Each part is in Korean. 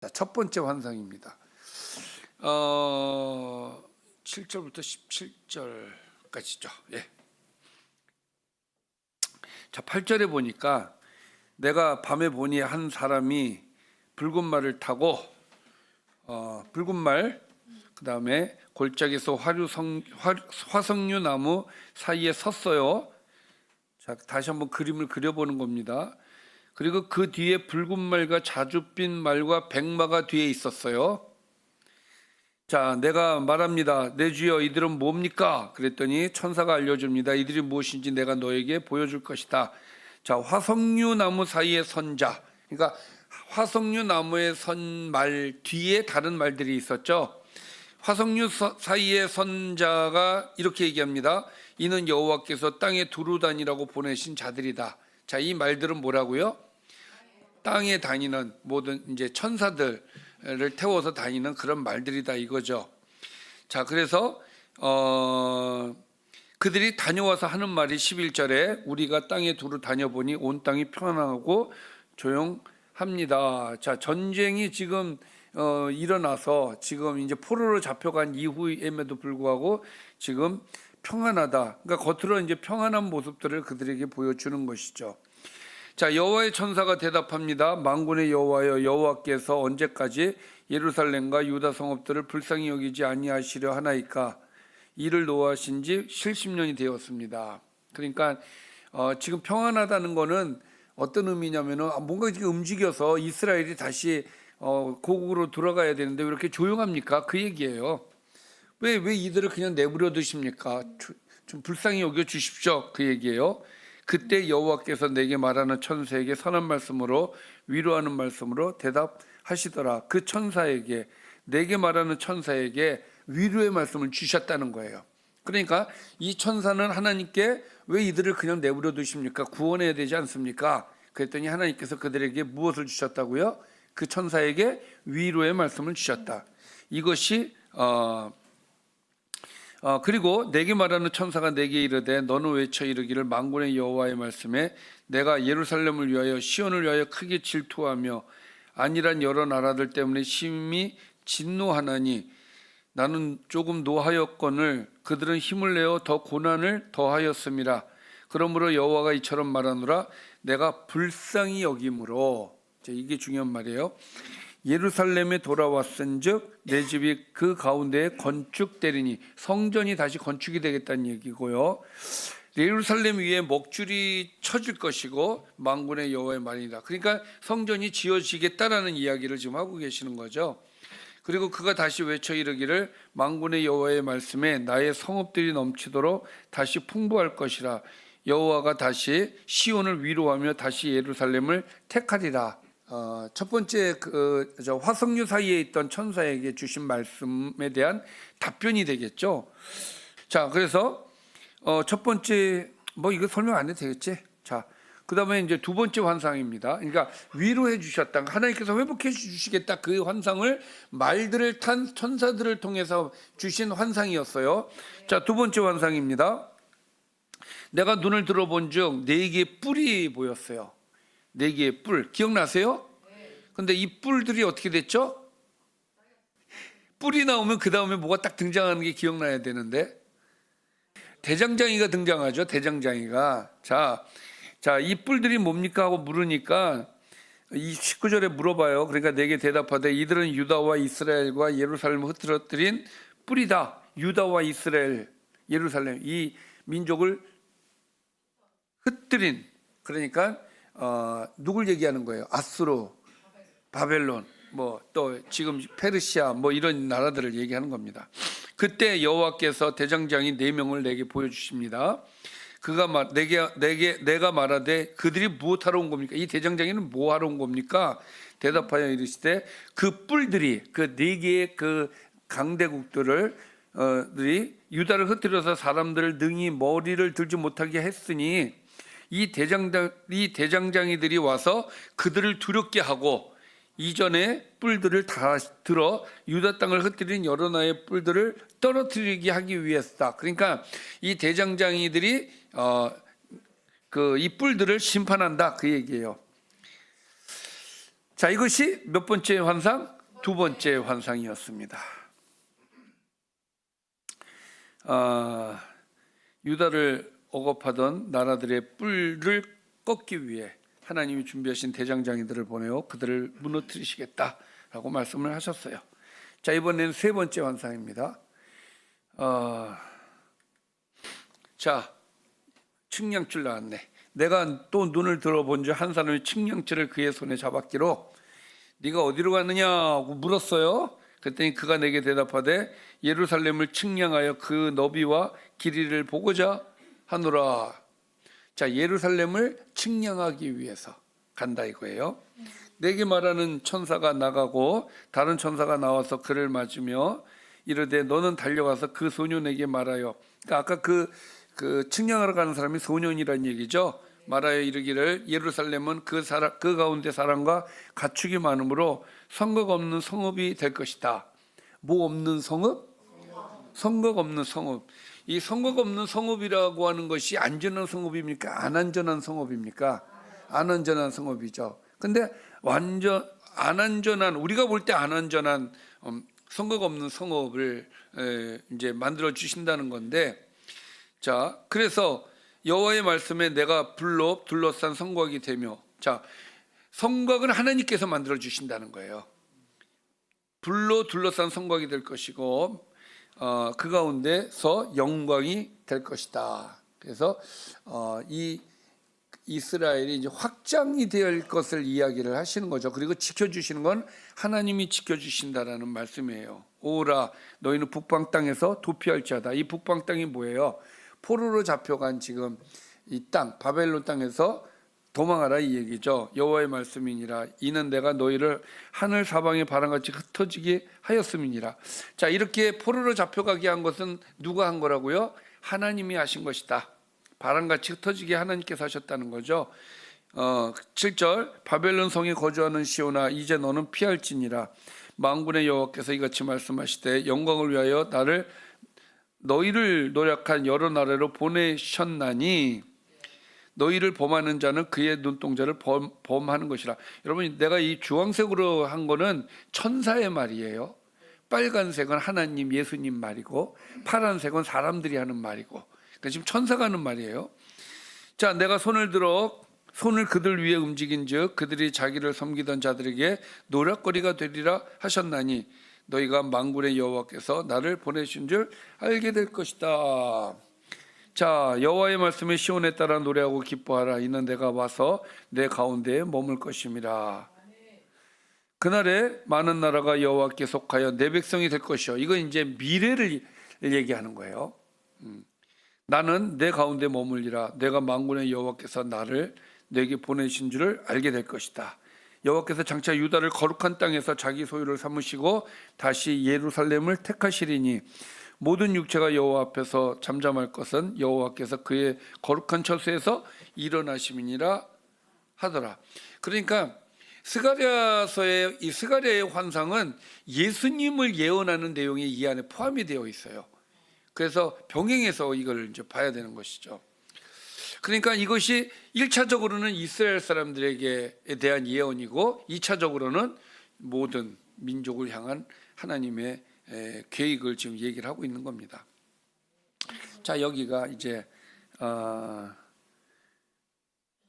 자, 첫 번째 환상입니다. 7절부터 17절까지죠. 예. 자, 8절에 보니까 내가 밤에 보니 한 사람이 붉은 말을 타고 붉은 말, 그 다음에 골짜기에서 화석류 나무 사이에 섰어요. 자, 다시 한번 그림을 그려보는 겁니다. 그리고 그 뒤에 붉은 말과 자줏빛 말과 백마가 뒤에 있었어요. 자, 내가 말합니다. 내 주여, 이들은 뭡니까? 그랬더니 천사가 알려줍니다. 이들이 무엇인지 내가 너에게 보여줄 것이다. 자, 화석류 나무 사이에 선 자. 그러니까 화석류 나무에 선 말 뒤에 다른 말들이 있었죠. 화석류 사이에 선 자가 이렇게 얘기합니다. 이는 여호와께서 땅에 두루 다니라고 보내신 자들이다. 자, 이 말들은 뭐라고요? 땅에 다니는 모든 이제 천사들을 태워서 다니는 그런 말들이다 이거죠. 자, 그래서 그들이 다녀와서 하는 말이 11절에 우리가 땅에 두루 다녀보니 온 땅이 평안하고 조용합니다. 자, 전쟁이 지금 일어나서 지금 이제 포로로 잡혀간 이후임에도 불구하고 지금 평안하다. 그러니까 겉으로 이제 평안한 모습들을 그들에게 보여주는 것이죠. 자, 여호와의 천사가 대답합니다. 만군의 여호와여, 여호와께서 언제까지 예루살렘과 유다 성읍들을 불쌍히 여기지 아니하시려 하나이까? 이를 노하신 지 70년이 되었습니다. 그러니까 지금 평안하다는 거는 어떤 의미냐면은 뭔가 지금 움직여서 이스라엘이 다시 고국으로 돌아가야 되는데 왜 이렇게 조용합니까? 그 얘기예요. 왜 이들을 그냥 내버려 두십니까? 좀 불쌍히 여겨 주십시오. 그 얘기예요. 그때 여호와께서 내게 말하는 천사에게 선한 말씀으로 위로하는 말씀으로 대답하시더라. 그 천사에게, 내게 말하는 천사에게 위로의 말씀을 주셨다는 거예요. 그러니까 이 천사는 하나님께 왜 이들을 그냥 내버려 두십니까? 구원해야 되지 않습니까? 그랬더니 하나님께서 그들에게 무엇을 주셨다고요? 그 천사에게 위로의 말씀을 주셨다. 이것이 그리고 내게 말하는 천사가 내게 이르되 너는 외쳐 이르기를 만군의 여호와의 말씀에 내가 예루살렘을 위하여 시온을 위하여 크게 질투하며 아니란 여러 나라들 때문에 심히 진노하나니 나는 조금 노하였거늘 그들은 힘을 내어 더 고난을 더하였음이라. 그러므로 여호와가 이처럼 말하노라 내가 불쌍히 여김으로, 이게 중요한 말이에요. 예루살렘에 돌아왔은즉 내 집이 그 가운데에 건축되리니, 성전이 다시 건축이 되겠다는 얘기고요. 예루살렘 위에 먹줄이 쳐질 것이고 만군의 여호와의 말이다. 그러니까 성전이 지어지겠다라는 이야기를 지금 하고 계시는 거죠. 그리고 그가 다시 외쳐 이르기를 만군의 여호와의 말씀에 나의 성읍들이 넘치도록 다시 풍부할 것이라. 여호와가 다시 시온을 위로하며 다시 예루살렘을 택하리라. 첫 번째 화석류 사이에 있던 천사에게 주신 말씀에 대한 답변이 되겠죠. 자, 그래서 첫 번째 이거 설명 안 해도 되겠지. 자, 그 다음에 이제 두 번째 환상입니다. 그러니까 위로해 주셨다, 하나님께서 회복해 주시겠다, 그 환상을 말들을 탄 천사들을 통해서 주신 환상이었어요. 자, 두 번째 환상입니다. 내가 눈을 들어본즉 네 개의 뿔이 보였어요. 네 개의 뿔, 기억나세요? 근데 이 뿔들이 어떻게 됐죠? 뿔이 나오면 그 다음에 뭐가 딱 등장하는 게 기억나야 되는데, 대장장이가 등장하죠. 대장장이가. 자, 이 뿔들이 뭡니까 하고 물으니까 이 19절에 물어봐요. 그러니까 내게 대답하되 이들은 유다와 이스라엘과 예루살렘을 흩어뜨린 뿔이다. 유다와 이스라엘, 예루살렘, 이 민족을 흩뜨린, 그러니까 누굴 얘기하는 거예요? 아수르, 바벨론, 또 지금 페르시아 이런 나라들을 얘기하는 겁니다. 그때 여호와께서 대장장이 4명을 내게 보여주십니다. 그가 내가 말하되 그들이 무엇하러 온 겁니까? 이 대장장이는 뭐하러 온 겁니까? 대답하여 이르시되 그 뿔들이, 그 4개의 그 강대국들을 유다를 흩뜨려서 사람들을 능히 머리를 들지 못하게 했으니 이 대장장이들이 와서 그들을 두렵게 하고 이전에 뿔들을 다 들어 유다 땅을 흩뜨린 여러 나라의 뿔들을 떨어뜨리게 하기 위해서다. 그러니까 이 대장장이들이 이 뿔들을 심판한다, 그 얘기예요. 자, 이것이 몇 번째 환상? 두 번째 환상이었습니다. 유다를 억압하던 나라들의 뿔을 꺾기 위해 하나님이 준비하신 대장장이들을 보내어 그들을 무너뜨리시겠다라고 말씀을 하셨어요. 자, 이번에는 세 번째 환상입니다. 자, 측량줄 나왔네. 내가 또 눈을 들어본 줄 한 사람이 측량줄을 그의 손에 잡았기로 네가 어디로 갔느냐고 물었어요. 그랬더니 그가 내게 대답하되 예루살렘을 측량하여 그 너비와 길이를 보고자 하노라. 자, 예루살렘을 측량하기 위해서 간다 이거예요. 내게 말하는 천사가 나가고 다른 천사가 나와서 그를 맞으며 이르되 너는 달려가서 그 소년에게 말하여. 그러니까 아까 그 측량하러 가는 사람이 소년이란 얘기죠. 말하여 이르기를 예루살렘은 그 가운데 사람과 가축이 많으므로 성곽 없는 성읍이 될 것이다. 뭐 없는 성읍? 성곽 없는 성읍. 이 성곽 없는 성읍이라고 하는 것이 안전한 성읍입니까? 안 안전한 성읍입니까? 안 안전한 성읍이죠. 근데 완전 안 안전한, 우리가 볼 때 안 안전한 성곽 없는 성읍을 이제 만들어 주신다는 건데, 자, 그래서 여호와의 말씀에 내가 불로 둘러싼 성곽이 되며, 자, 성곽을 하나님께서 만들어 주신다는 거예요. 불로 둘러싼 성곽이 될 것이고 그 가운데서 영광이 될 것이다. 그래서 이 이스라엘이 이제 확장이 될 것을 이야기를 하시는 거죠. 그리고 지켜주시는 건 하나님이 지켜주신다라는 말씀이에요. 오라 너희는 북방 땅에서 도피할지어다. 이 북방 땅이 뭐예요? 포로로 잡혀간 지금 이 땅 바벨론 땅에서 도망하라 이 얘기죠. 여호와의 말씀이니라. 이는 내가 너희를 하늘 사방에 바람같이 흩어지게 하였음이니라. 자, 이렇게 포로로 잡혀가게 한 것은 누가 한 거라고요? 하나님이 하신 것이다. 바람같이 흩어지게 하나님께서 하셨다는 거죠. 7절 바벨론 성에 거주하는 시온아 이제 너는 피할지니라. 만군의 여호와께서 이같이 말씀하시되 영광을 위하여 너희를 노력한 여러 나라로 보내셨나니 너희를 범하는 자는 그의 눈동자를 범하는 것이라. 여러분, 내가 이 주황색으로 한 거는 천사의 말이에요. 빨간색은 하나님 예수님 말이고 파란색은 사람들이 하는 말이고, 그러니까 지금 천사가 하는 말이에요. 자, 내가 손을 그들 위에 움직인즉 그들이 자기를 섬기던 자들에게 노략거리가 되리라 하셨나니 너희가 만군의 여호와께서 나를 보내신 줄 알게 될 것이다. 자, 여호와의 말씀에 시온에 따라 노래하고 기뻐하라. 이는 내가 와서 내 가운데에 머물 것임이라. 그날에 많은 나라가 여호와께 속하여 내 백성이 될 것이요. 이건 이제 미래를 얘기하는 거예요. 나는 내 가운데 머물리라. 내가 만군의 여호와께서 나를 내게 보내신 줄을 알게 될 것이다. 여호와께서 장차 유다를 거룩한 땅에서 자기 소유를 삼으시고 다시 예루살렘을 택하시리니 모든 육체가 여호와 앞에서 잠잠할 것은 여호와께서 그의 거룩한 처소에서 일어나심이니라 하더라. 그러니까 스가랴서의 이 스가랴의 환상은 예수님을 예언하는 내용이 이 안에 포함이 되어 있어요. 그래서 병행해서 이걸 이제 봐야 되는 것이죠. 그러니까 이것이 1차적으로는 이스라엘 사람들에게 대한 예언이고 2차적으로는 모든 민족을 향한 하나님의 계획을 지금 얘기를 하고 있는 겁니다. 자, 여기가 이제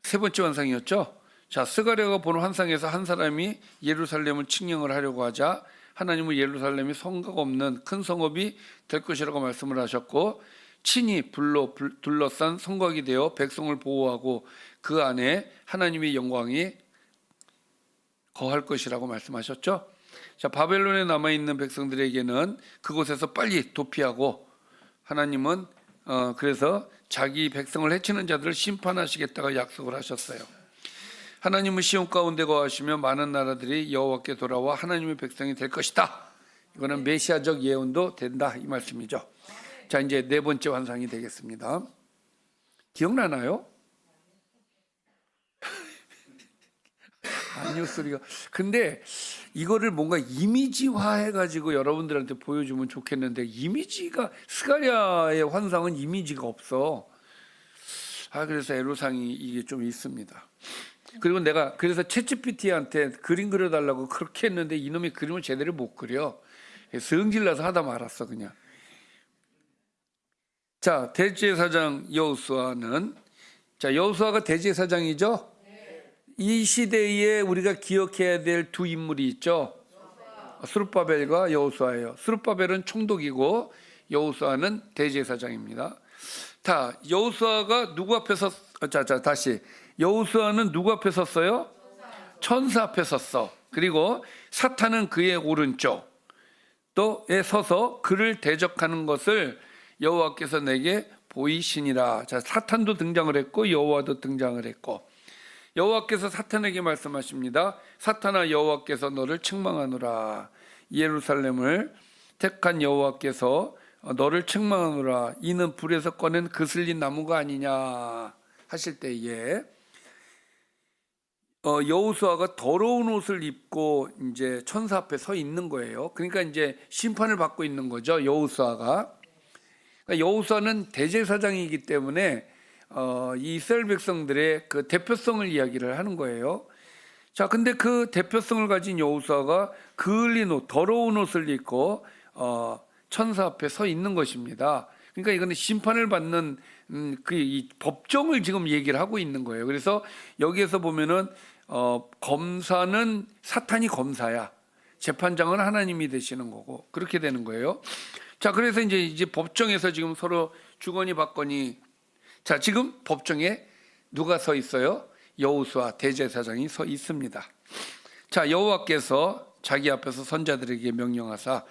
세 번째 환상이었죠. 자, 스가랴가 본 환상에서 한 사람이 예루살렘을 측량을 하려고 하자 하나님은 예루살렘이 성곽 없는 큰 성읍이 될 것이라고 말씀을 하셨고 친히 불로 둘러싼 성곽이 되어 백성을 보호하고 그 안에 하나님의 영광이 거할 것이라고 말씀하셨죠. 자, 바벨론에 남아있는 백성들에게는 그곳에서 빨리 도피하고 하나님은 그래서 자기 백성을 해치는 자들을 심판하시겠다고 약속을 하셨어요. 하나님은 시온 가운데 거하시며 많은 나라들이 여호와께 돌아와 하나님의 백성이 될 것이다. 이거는 메시아적 예언도 된다 이 말씀이죠. 자, 이제 네 번째 환상이 되겠습니다. 기억나나요? 아니요 소리가. 근데 이거를 뭔가 이미지화 해가지고 여러분들한테 보여주면 좋겠는데 이미지가 스가랴의 환상은 이미지가 없어. 그래서 애로사항이 이게 좀 있습니다. 그리고 내가 그래서 챗GPT한테 그림 그려달라고 그렇게 했는데 이놈이 그림을 제대로 못 그려. 성질나서 하다 말았어 그냥. 자, 대제사장 여호수아는, 자, 여호수아가 대제사장이죠. 이 시대에 우리가 기억해야 될 두 인물이 있죠. 스룹바벨과 여호수아예요. 스룹바벨은 총독이고 여호수아는 대제사장입니다. 자, 여호수아가 누구 앞에 다시. 여호수아는 누구 앞에 섰어요? 천사 앞에 섰어. 그리고 사탄은 그의 오른쪽 또에 서서 그를 대적하는 것을 여호와께서 내게 보이시니라. 자, 사탄도 등장을 했고 여호와도 등장을 했고, 여호와께서 사탄에게 말씀하십니다. 사탄아, 여호와께서 너를 책망하노라. 예루살렘을 택한 여호와께서 너를 책망하노라. 이는 불에서 꺼낸 그슬린 나무가 아니냐 하실 때에 여호수아가 더러운 옷을 입고 이제 천사 앞에 서 있는 거예요. 그러니까 이제 심판을 받고 있는 거죠, 여호수아가. 그러니까 여호수아는 대제사장이기 때문에 이 이스라엘 백성들의 그 대표성을 이야기를 하는 거예요. 자, 근데 그 대표성을 가진 여호수아가 그을린 옷, 더러운 옷을 입고 천사 앞에 서 있는 것입니다. 그러니까 이거는 심판을 받는 이 법정을 지금 얘기를 하고 있는 거예요. 그래서 여기에서 보면은 검사는 사탄이 검사야, 재판장은 하나님이 되시는 거고, 그렇게 되는 거예요. 자, 그래서 이제 법정에서 지금 서로 주거니 받거니. 자, 지금 법정에 누가 서 있어요? 여호수아 대제사장이 서 있습니다. 자, 여호와께서 자기 앞에서 선자들에게 명령하사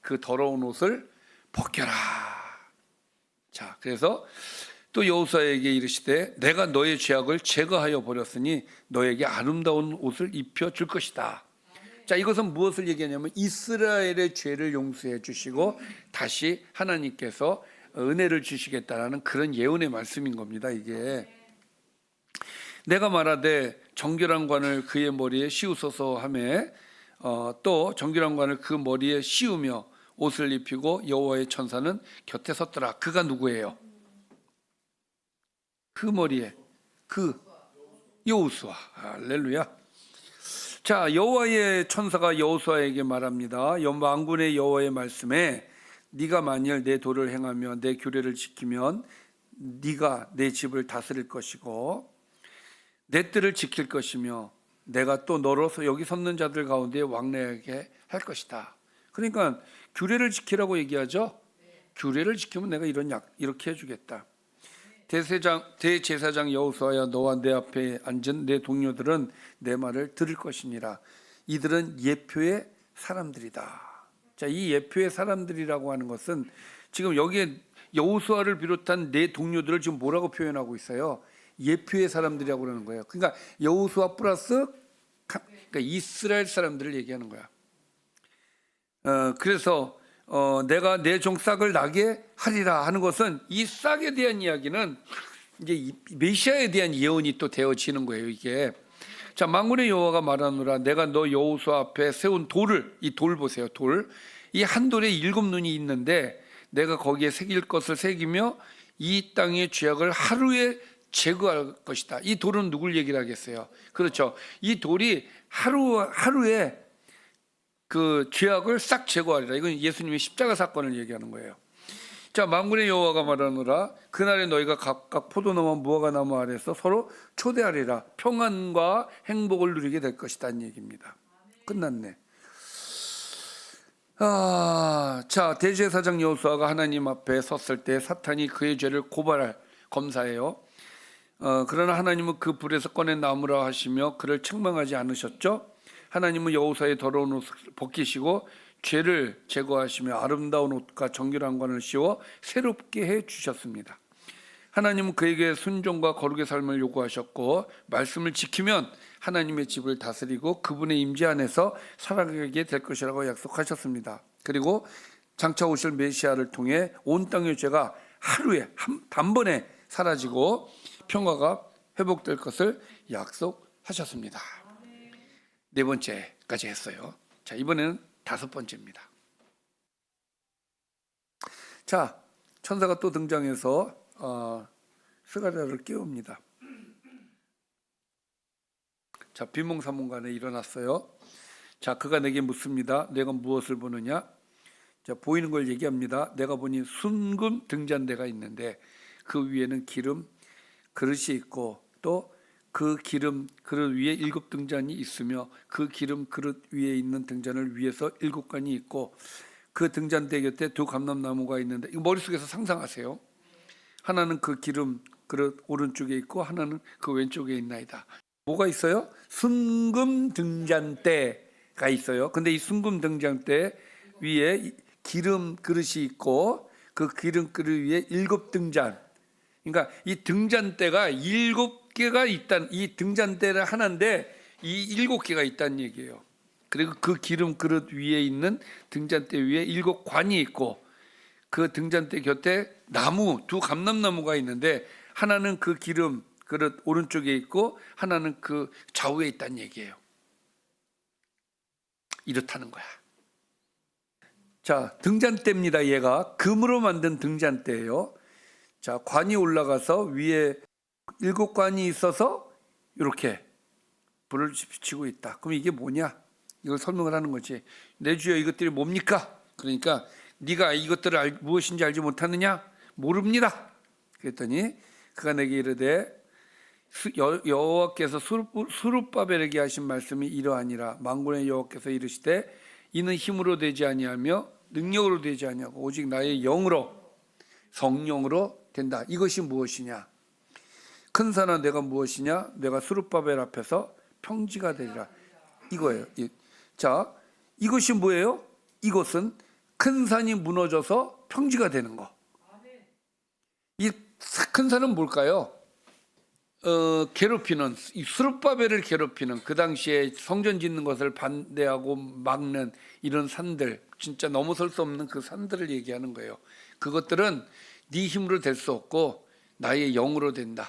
그 더러운 옷을 벗겨라. 자, 그래서 또 여호수아에게 이르시되 내가 너의 죄악을 제거하여 버렸으니 너에게 아름다운 옷을 입혀 줄 것이다. 자, 이것은 무엇을 얘기하냐면 이스라엘의 죄를 용서해 주시고 다시 하나님께서 은혜를 주시겠다라는 그런 예언의 말씀인 겁니다. 이게 내가 말하되 정결한 관을 그의 머리에 씌우소서 하며 또 정결한 관을 그 머리에 씌우며 옷을 입히고 여호와의 천사는 곁에 섰더라. 그가 누구예요? 그 머리에 그 여호수아. 할렐루야. 자, 여호와의 천사가 여호수아에게 말합니다. 만군의 여호와의 말씀에 네가 만일 내 도를 행하며 내 규례를 지키면 네가 내 집을 다스릴 것이고 내 뜰을 지킬 것이며 내가 또 너로서 여기 섰는 자들 가운데 왕래하게 할 것이다. 그러니까 규례를 지키라고 얘기하죠. 규례를 지키면 내가 이렇게 해주겠다. 대제사장 여호수아야, 너와 내 앞에 앉은 내 동료들은 내 말을 들을 것이니라. 이들은 예표의 사람들이다. 자, 이 예표의 사람들이라고 하는 것은 지금 여기에 여호수아를 비롯한 내 동료들을 지금 뭐라고 표현하고 있어요? 예표의 사람들이라고 그러는 거예요. 그러니까 여호수아 플러스 그러니까 이스라엘 사람들을 얘기하는 거야. 그래서 내가 내 종 싹을 나게 하리라 하는 것은 이 싹에 대한 이야기는 이제 메시아에 대한 예언이 또 되어지는 거예요. 이게 자, 만군의 여호와가 말하노라. 내가 너 여호수아 앞에 세운 돌을, 이 돌 보세요. 돌, 이 한 돌에 7눈이 있는데 내가 거기에 새길 것을 새기며 이 땅의 죄악을 하루에 제거할 것이다. 이 돌은 누굴 얘기를 하겠어요? 그렇죠. 이 돌이 하루에 그 죄악을 싹 제거하리라. 이건 예수님의 십자가 사건을 얘기하는 거예요. 자, 만군의 여호와가 말하노라. 그날에 너희가 각각 포도나무와 무화과나무 아래서 서로 초대하리라. 평안과 행복을 누리게 될 것이다 는 얘기입니다. 끝났네. 자, 대제사장 여호수아가 하나님 앞에 섰을 때 사탄이 그의 죄를 고발할 검사예요. 그러나 하나님은 그 불에서 꺼낸 나무라 하시며 그를 책망하지 않으셨죠. 하나님은 여호수아의 더러운 옷을 벗기시고 죄를 제거하시며 아름다운 옷과 정결한 관을 씌워 새롭게 해 주셨습니다. 하나님은 그에게 순종과 거룩의 삶을 요구하셨고 말씀을 지키면 하나님의 집을 다스리고 그분의 임재 안에서 살아가게 될 것이라고 약속하셨습니다. 그리고 장차 오실 메시아를 통해 온 땅의 죄가 하루에 단번에 사라지고 평화가 회복될 것을 약속하셨습니다. 네 번째까지 했어요. 자, 이번에는 5번째입니다. 자, 천사가 또 등장해서 스가랴를 깨웁니다. 자, 비몽사몽간에 일어났어요. 자, 그가 내게 묻습니다. 내가 무엇을 보느냐? 자, 보이는 걸 얘기합니다. 내가 보니 순금 등잔대가 있는데 그 위에는 기름 그릇이 있고 또 그 기름 그릇 위에 7등잔이 있으며 그 기름 그릇 위에 있는 등잔을 위에서 7관이 있고 그 등잔대 곁에 2 감람나무가 있는데, 이거 머릿속에서 상상하세요. 하나는 그 기름 그릇 오른쪽에 있고 하나는 그 왼쪽에 있나이다. 뭐가 있어요? 순금 등잔대가 있어요. 근데 이 순금 등잔대 위에 기름 그릇이 있고 그 기름 그릇 위에 7등잔, 그러니까 이 등잔대가 7개가 있단, 이 등잔대를 하나인데 이 7개가 있다는 얘기예요. 그리고 그 기름 그릇 위에 있는 등잔대 위에 7관이 있고 그 등잔대 곁에 나무 2 감람나무가 있는데 하나는 그 기름 그릇 오른쪽에 있고 하나는 그 좌우에 있다는 얘기예요. 이렇다는 거야. 자, 등잔대입니다. 얘가 금으로 만든 등잔대예요. 자, 관이 올라가서 위에 7관이 있어서 이렇게 불을 비치고 있다. 그럼 이게 뭐냐? 이걸 설명을 하는 거지. 내 주여 이것들이 뭡니까? 그러니까 네가 이것들을 무엇인지 알지 못하느냐? 모릅니다. 그랬더니 그가 내게 이르되 여호와께서 스룹바벨에게 하신 말씀이 이러하니라. 만군의 여호와께서 이르시되 이는 힘으로 되지 아니하며 능력으로 되지 아니하고 오직 나의 영으로 성령으로 된다. 이것이 무엇이냐? 큰 산아 내가 무엇이냐? 내가 스룹바벨 앞에서 평지가 되리라. 이거예요. 자, 이것이 뭐예요? 이것은 큰 산이 무너져서 평지가 되는 거. 이 큰 산은 뭘까요? 괴롭히는, 이 스룹바벨을 괴롭히는, 그 당시에 성전 짓는 것을 반대하고 막는 이런 산들, 진짜 넘어설 수 없는 그 산들을 얘기하는 거예요. 그것들은 네 힘으로 될 수 없고 나의 영으로 된다.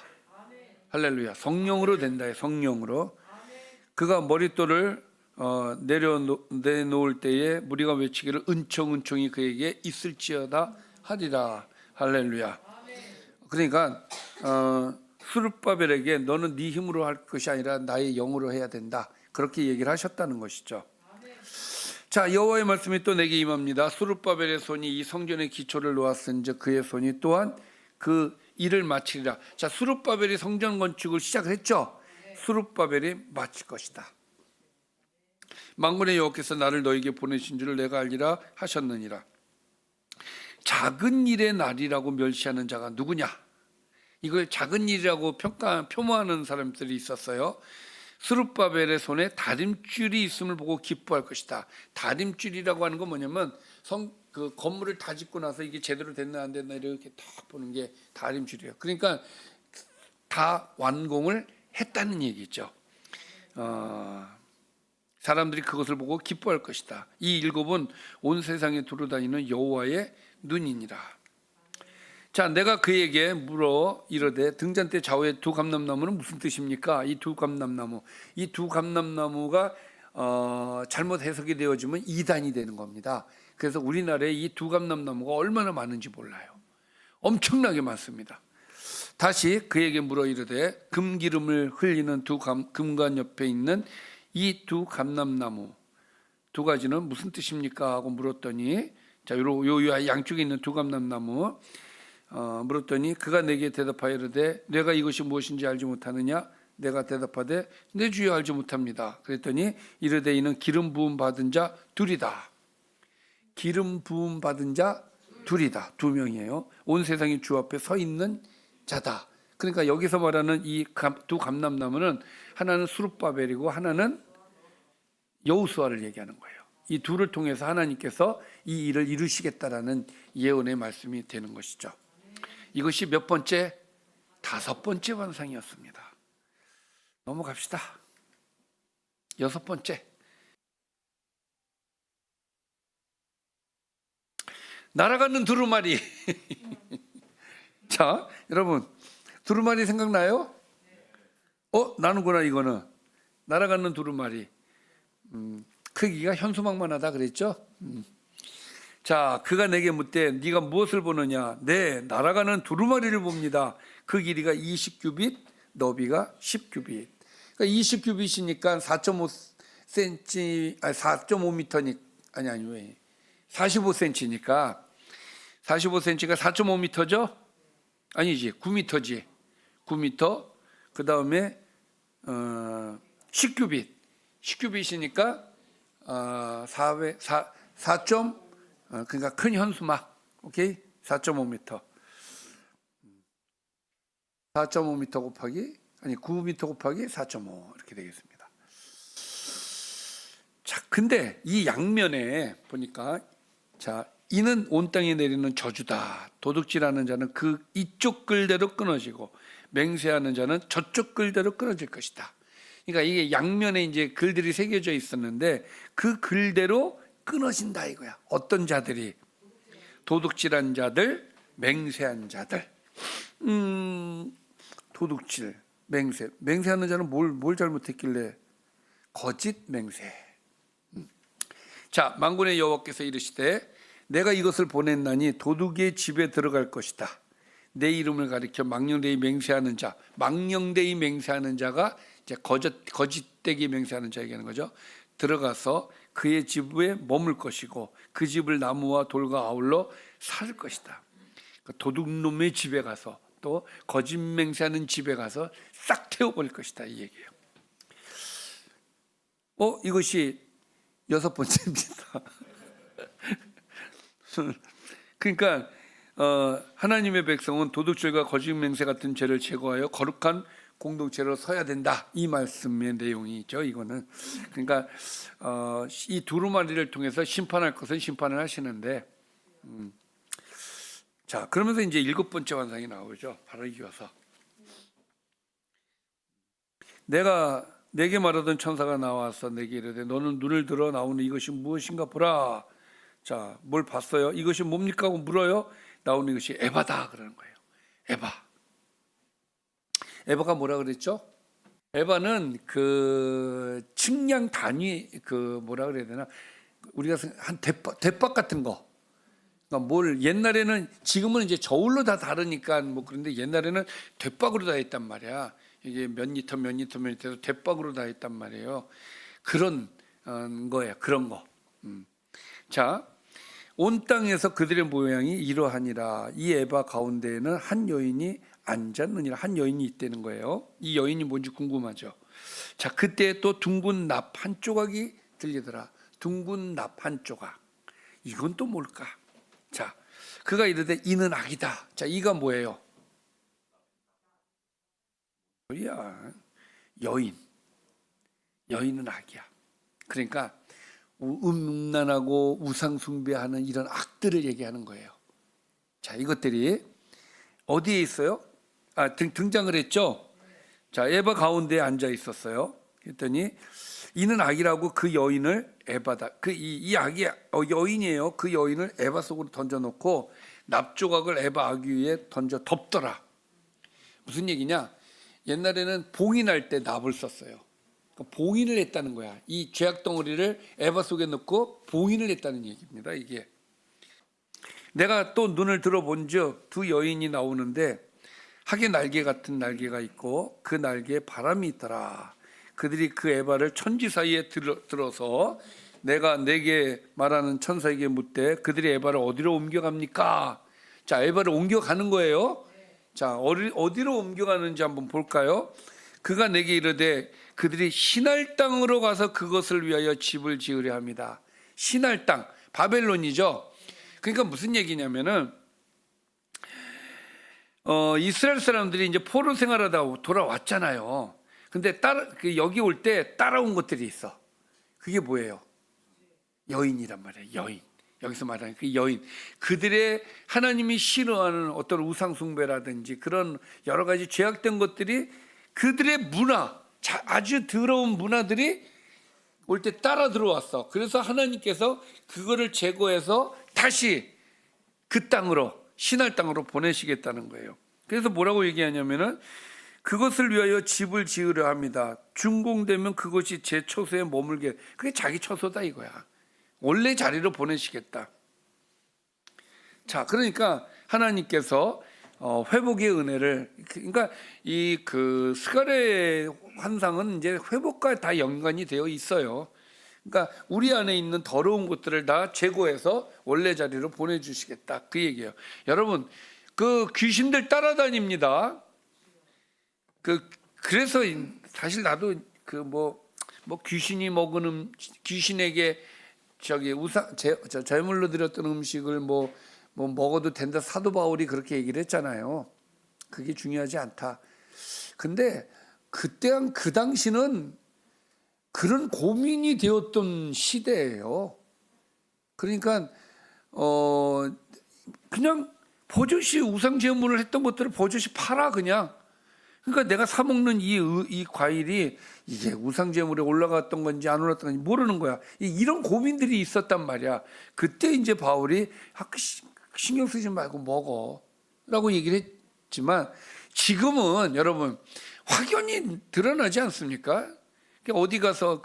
할렐루야. 성령으로 된다. 성령으로. 그가 머릿돌을 내놓을 때에 무리가 외치기를 은총이 그에게 있을지어다 하리라. 할렐루야. 그러니까 스룹바벨에게 너는 네 힘으로 할 것이 아니라 나의 영으로 해야 된다. 그렇게 얘기를 하셨다는 것이죠. 자, 여호와의 말씀이 또 내게 임합니다. 스룹바벨의 손이 이 성전의 기초를 놓았은즉 그의 손이 또한 그 일을 마치리라. 자, 스룹바벨이 성전 건축을 시작을 했죠. 스룹바벨이 마칠 것이다. 만군의 여호와께서 나를 너에게 보내신 줄을 내가 알리라 하셨느니라. 작은 일의 날이라고 멸시하는 자가 누구냐? 이걸 작은 일이라고 폄하하는 사람들이 있었어요. 스룹바벨의 손에 다림줄이 있음을 보고 기뻐할 것이다. 다림줄이라고 하는 건 뭐냐면 그 건물을 다 짓고 나서 이게 제대로 됐나 안 됐나 이렇게 딱 보는 게 다림줄이에요. 그러니까 다 완공을 했다는 얘기죠. 사람들이 그것을 보고 기뻐할 것이다. 이 7은 온 세상에 두루다니는 여호와의 눈이니라. 자, 내가 그에게 물어 이르되 등잔대 좌우에 2 감람나무는 무슨 뜻입니까? 이 2 감람나무, 이 2 감람나무가 잘못 해석이 되어지면 이단이 되는 겁니다. 그래서 우리나라에 이 2 감람나무가 얼마나 많은지 몰라요. 엄청나게 많습니다. 다시 그에게 물어 이르되 금기름을 흘리는 2 금관 옆에 있는 이 2 감람나무 2가지는 무슨 뜻입니까? 하고 물었더니, 자, 요 양쪽에 있는 2 감람나무 물었더니 그가 내게 대답하여 이르되 내가 이것이 무엇인지 알지 못하느냐? 내가 대답하되 내 주여 알지 못합니다. 그랬더니 이르되 이는 기름 부음 받은 자 둘이다. 기름 부음 받은 자 둘이다. 2명이에요. 온 세상이 주 앞에 서 있는 자다. 그러니까 여기서 말하는 이 2 감람나무는 하나는 스룹바벨이고 하나는 여호수아를 얘기하는 거예요. 이 둘을 통해서 하나님께서 이 일을 이루시겠다라는 예언의 말씀이 되는 것이죠. 이것이 몇 번째? 5번째 환상이었습니다. 넘어갑시다. 6번째. 날아가는 두루마리. 자, 여러분, 두루마리 생각나요? 나는구나. 이거는 날아가는 두루마리. 크기가 현수막만하다 그랬죠? 자, 그가 내게 묻되 네가 무엇을 보느냐? 네, 날아가는 두루마리를 봅니다. 그 길이가 20규빗, 너비가 10규빗. 그러니까 20규빗이니까 4.5cm, 아니 4.5m니 아니 왜 45cm니까 45cm가 4.5m죠? 아니지 9m지. 9m. 그 다음에 10규빗. 10규빗이니까 4 그러니까 큰 현수막. 오케이? 4.5m. 4.5m 곱하기 아니 9m 곱하기 4.5 이렇게 되겠습니다. 자, 근데 이 양면에 보니까 자, 이는 온 땅에 내리는 저주다. 도둑질하는 자는 그 이쪽 글대로 끊어지고 맹세하는 자는 저쪽 글대로 끊어질 것이다. 그러니까 이게 양면에 이제 글들이 새겨져 있었는데 그 글대로 끊어진다 이거야. 어떤 자들이? 도둑질한 자들, 맹세한 자들. 도둑질, 맹세하는 자는 뭘 잘못했길래? 거짓 맹세. 자, 만군의 여호와께서 이르시되 내가 이것을 보냈나니 도둑의 집에 들어갈 것이다. 내 이름을 가리켜 망령되이 맹세하는 자, 망령되이 맹세하는 자가 이제 거짓되게 맹세하는 자 얘기하는 거죠. 들어가서 그의 집에 머물 것이고 그 집을 나무와 돌과 아울러 살 것이다. 도둑놈의 집에 가서 또 거짓 맹세하는 집에 가서 싹 태워버릴 것이다 이 얘기예요. 이것이 6번째입니다. 그러니까 하나님의 백성은 도둑질과 거짓 맹세 같은 죄를 제거하여 거룩한 공동체로 서야 된다. 이 말씀의 내용이죠. 이거는 그러니까 이 두루마리를 통해서 심판할 것은 심판을 하시는데, 자 그러면서 이제 7번째 환상이 나오죠. 바로 이어서 내게 말하던 천사가 나와서 내게 이르되 너는 눈을 들어 나오는 이것이 무엇인가 보라. 자, 뭘 봤어요? 이것이 뭡니까? 하고 물어요. 나오는 것이 에바다 그러는 거예요. 에바가 뭐라 그랬죠? 에바는 그 측량 단위 그 뭐라 그래야 되나? 우리가 한 대박 같은 거. 그러니까 뭘 옛날에는 지금은 이제 저울로 다 다르니까 뭐 그런데 옛날에는 대박으로 다 했단 말이야. 이게 몇 리터 대박으로 다 했단 말이에요. 그런 거예요. 그런 거. 자, 온 땅에서 그들의 모양이 이러하니라. 이 에바 가운데에는 한 여인이 앉았느니라. 한 여인이 있다는 거예요. 이 여인이 뭔지 궁금하죠. 자, 그때 또 둥근 납 한 조각이 들리더라. 둥근 납 한 조각. 이건 또 뭘까? 자, 그가 이르되 이는 악이다. 자, 이가 뭐예요? 여인은 악이야. 그러니까 음란하고 우상 숭배하는 이런 악들을 얘기하는 거예요. 자, 이것들이 어디에 있어요? 등장을 했죠. 자, 에바 가운데에 앉아 있었어요. 그랬더니 이는 악이라고 그 여인을 에바다. 이 악이 여인이에요. 그 여인을 에바 속으로 던져놓고 납조각을 에바 아기 위에 던져 덮더라. 무슨 얘기냐? 옛날에는 봉인할 때 납을 썼어요. 봉인을 했다는 거야. 이 죄악 덩어리를 에바 속에 넣고 봉인을 했다는 얘기입니다. 이게 내가 또 눈을 들어본즉 두 여인이 나오는데 학의 날개 같은 날개가 있고 그 날개에 바람이 있더라. 그들이 그 에바를 천지 사이에 들어서 내가 내게 말하는 천사에게 묻되 그들이 에바를 어디로 옮겨갑니까? 자, 에바를 옮겨가는 거예요. 자, 어디로 옮겨가는지 한번 볼까요? 그가 내게 이르되 그들이 신할 땅으로 가서 그것을 위하여 집을 지으려 합니다. 신할 땅, 바벨론이죠. 그러니까 무슨 얘기냐면은 이스라엘 사람들이 이제 포로 생활하다 돌아왔잖아요. 근데 여기 올 때 따라온 것들이 있어. 그게 뭐예요? 여인이란 말이에요. 여인. 여기서 말하는 그 여인. 그들의 하나님이 싫어하는 어떤 우상 숭배라든지 그런 여러 가지 죄악된 것들이 그들의 문화, 아주 더러운 문화들이 올 때 따라 들어왔어. 그래서 하나님께서 그거를 제거해서 다시 그 땅으로, 신할 땅으로 보내시겠다는 거예요. 그래서 뭐라고 얘기하냐면은 그것을 위하여 집을 지으려 합니다. 준공되면 그것이 제 처소에 머물게. 그게 자기 처소다 이거야. 원래 자리로 보내시겠다. 자, 그러니까 하나님께서 회복의 은혜를, 그러니까 이 그 스가랴의 환상은 이제 회복과 다 연관이 되어 있어요. 그러니까 우리 안에 있는 더러운 것들을 다 제거해서 원래 자리로 보내주시겠다, 그 얘기예요. 여러분, 그 귀신들 따라다닙니다. 그래서 사실 나도 그 뭐 귀신이 먹은 귀신에게 저기 제물로 드렸던 음식을 뭐 먹어도 된다, 사도 바울이 그렇게 얘기를 했잖아요. 그게 중요하지 않다. 근데 그 당시는 그런 고민이 되었던 시대예요. 그러니까 그냥 버젓이 우상 제물을 했던 것들을 버젓이 팔아, 그냥. 그러니까 내가 사 먹는 이 과일이 이게 우상 제물에 올라갔던 건지 안 올라갔던 건지 모르는 거야. 이런 고민들이 있었단 말이야. 그때 이제 바울이 신경 쓰지 말고 먹어라고 얘기를 했지만, 지금은 여러분 확연히 드러나지 않습니까? 어디 가서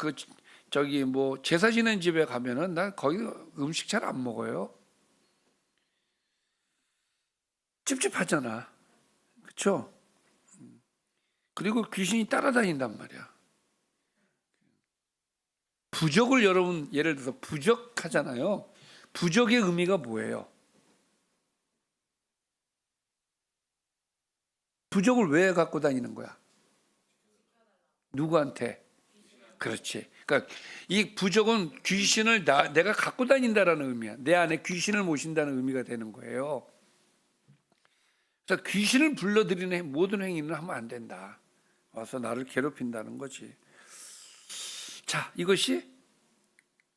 저기 뭐 제사 지낸 집에 가면은 난 거기 음식 잘 안 먹어요. 찝찝하잖아, 그렇죠? 그리고 귀신이 따라다닌단 말이야. 부적을 여러분 예를 들어서 부적하잖아요. 부적의 의미가 뭐예요? 부적을 왜 갖고 다니는 거야? 누구한테? 그렇지. 그러니까 이 부적은 귀신을 내가 갖고 다닌다라는 의미야. 내 안에 귀신을 모신다는 의미가 되는 거예요. 그래서 귀신을 불러들이는 모든 행위는 하면 안 된다. 와서 나를 괴롭힌다는 거지. 자, 이것이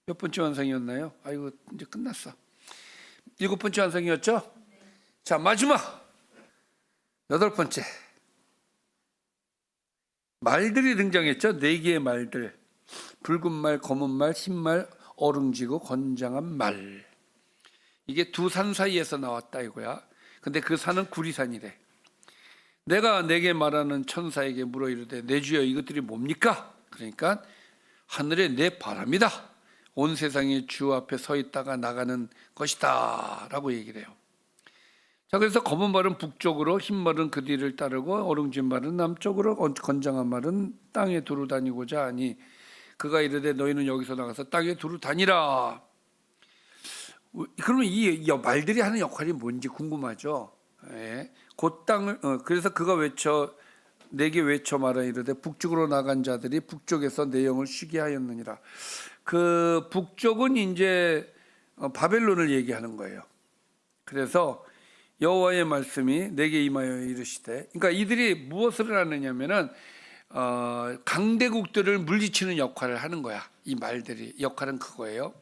몇 번째 완성이었나요? 아이고, 이제 끝났어. 7번째 완성이었죠? 자, 마지막 8번째. 말들이 등장했죠. 4개의 말들. 붉은 말, 검은 말, 흰 말, 어릉지고 건장한 말. 이게 두 산 사이에서 나왔다 이거야. 근데 그 산은 구리산이래. 내가 내게 말하는 천사에게 물어 이르되 내 주여 이것들이 뭡니까? 그러니까 하늘의 내 바람이다. 온 세상의 주 앞에 서 있다가 나가는 것이다 라고 얘기를 해요. 자, 그래서 검은 말은 북쪽으로, 흰 말은 그 뒤를 따르고, 어릉진 말은 남쪽으로, 건장한 말은 땅에 두루 다니고자 하니 그가 이르되 너희는 여기서 나가서 땅에 두루 다니라. 그러면 이 말들이 하는 역할이 뭔지 궁금하죠. 예. 그 땅을 그래서 그가 내게 외쳐 말하 이르되 북쪽으로 나간 자들이 북쪽에서 내 영을 쉬게 하였느니라. 그 북쪽은 이제 바벨론을 얘기하는 거예요. 그래서 여호와의 말씀이 내게 임하여 이르시되, 그러니까 이들이 무엇을 하느냐면은 강대국들을 물리치는 역할을 하는 거야. 이 말들이 역할은 그거예요.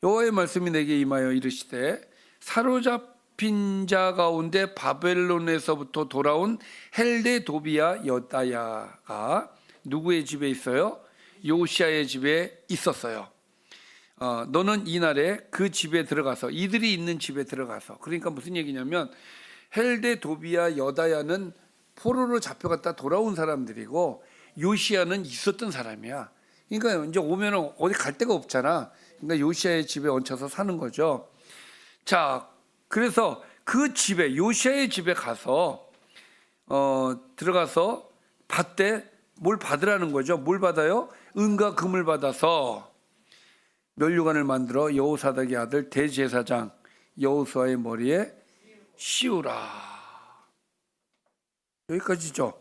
여호와의 말씀이 내게 임하여 이르시되 사로잡힌 자 가운데 바벨론에서부터 돌아온 헬데 도비야 여다야가 누구의 집에 있어요? 요시야의 집에 있었어요. 너는 이날에 그 집에 들어가서, 이들이 있는 집에 들어가서, 그러니까 무슨 얘기냐면 헬데 도비야 여다야는 포로로 잡혀갔다 돌아온 사람들이고 요시야는 있었던 사람이야. 그러니까 이제 오면은 어디 갈 데가 없잖아. 그러니까 요시야의 집에 얹혀서 사는 거죠. 자, 그래서 그 집에, 요시야의 집에 가서 들어가서 받되 뭘 받으라는 거죠. 뭘 받아요? 은과 금을 받아서 면류관을 만들어 여호사닥의 아들 대제사장 여호수아의 머리에 씌우라. 여기까지죠.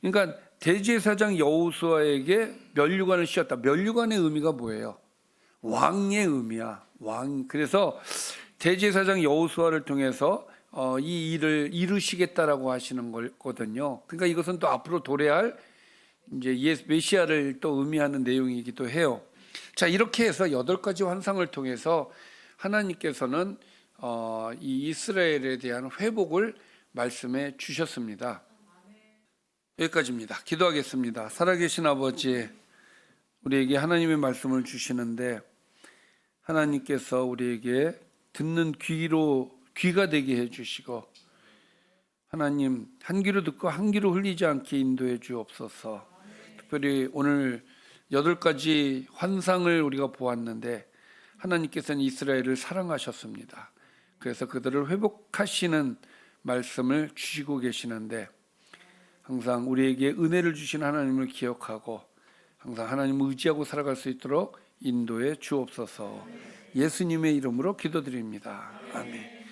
그러니까 대제사장 여호수아에게 면류관을 씌웠다. 면류관의 의미가 뭐예요? 왕의 의미야. 왕. 그래서 대제사장 여호수아를 통해서 이 일을 이루시겠다라고 하시는 거거든요. 그러니까 이것은 또 앞으로 도래할 이제 메시아를 또 의미하는 내용이기도 해요. 자, 이렇게 해서 8가지 환상을 통해서 하나님께서는 이 이스라엘에 대한 회복을 말씀해 주셨습니다. 여기까지입니다. 기도하겠습니다. 살아계신 아버지, 우리에게 하나님의 말씀을 주시는데 하나님께서 우리에게 듣는 귀가 되게 해주시고, 하나님 한 귀로 듣고 한 귀로 흘리지 않게 인도해 주옵소서. 특별히 오늘 8가지 환상을 우리가 보았는데 하나님께서는 이스라엘을 사랑하셨습니다. 그래서 그들을 회복하시는 말씀을 주시고 계시는데 항상 우리에게 은혜를 주신 하나님을 기억하고 항상 하나님을 의지하고 살아갈 수 있도록 인도해 주옵소서. 예수님의 이름으로 기도드립니다. 아멘.